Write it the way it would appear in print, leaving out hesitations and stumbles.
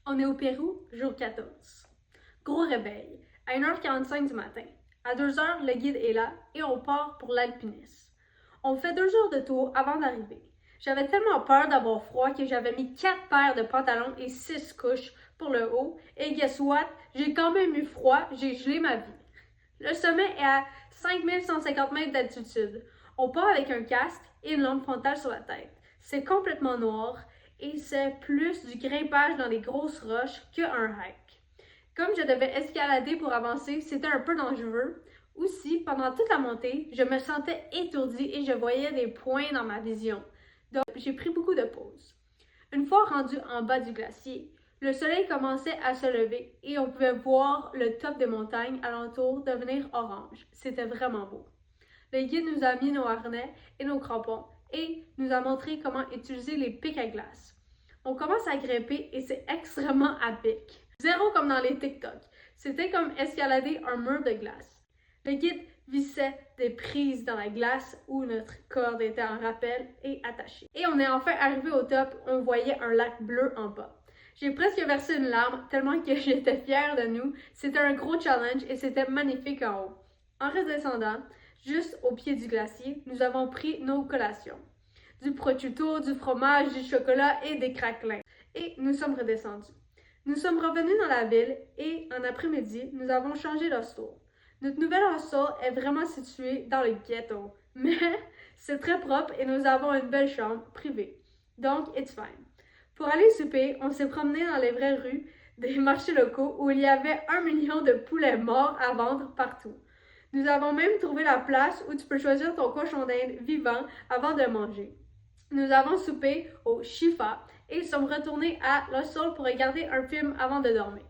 On est au Pérou, jour 14. Gros réveil, à 1h45 du matin. À 2h, le guide est là et on part pour l'alpinisme. On fait 2 heures de tour avant d'arriver. J'avais tellement peur d'avoir froid que j'avais mis 4 paires de pantalons et 6 couches pour le haut. Et guess what? J'ai quand même eu froid, j'ai gelé ma vie. Le sommet est à 5150 mètres d'altitude. On part avec un casque et une lampe frontale sur la tête. C'est complètement noir et c'est plus du grimpage dans les grosses roches qu'un hike. Comme je devais escalader pour avancer, c'était un peu dangereux. Aussi, pendant toute la montée, je me sentais étourdie et je voyais des points dans ma vision. Donc, j'ai pris beaucoup de pauses. Une fois rendu en bas du glacier, le soleil commençait à se lever et on pouvait voir le top des montagnes alentour devenir orange. C'était vraiment beau. Le guide nous a mis nos harnais et nos crampons et nous a montré comment utiliser les pics à glace. On commence à grimper et c'est extrêmement à pic. Zéro comme dans les TikTok. C'était comme escalader un mur de glace. Le guide vissait des prises dans la glace où notre corde était en rappel et attachée. Et on est enfin arrivé au top, on voyait un lac bleu en bas. J'ai presque versé une larme tellement que j'étais fière de nous. C'était un gros challenge et c'était magnifique en haut. En redescendant, juste au pied du glacier, nous avons pris nos collations. Du prosciutto, du fromage, du chocolat et des craquelins. Et nous sommes redescendus. Nous sommes revenus dans la ville et en après-midi, nous avons changé d'hostel. Notre nouvel hostel est vraiment situé dans le ghetto, mais c'est très propre et nous avons une belle chambre privée. Donc, it's fine. Pour aller souper, on s'est promené dans les vraies rues des marchés locaux où il y avait 1 million de poulets morts à vendre partout. Nous avons même trouvé la place où tu peux choisir ton cochon d'Inde vivant avant de manger. Nous avons soupé au Shifa et sommes retournés à l'hostel pour regarder un film avant de dormir.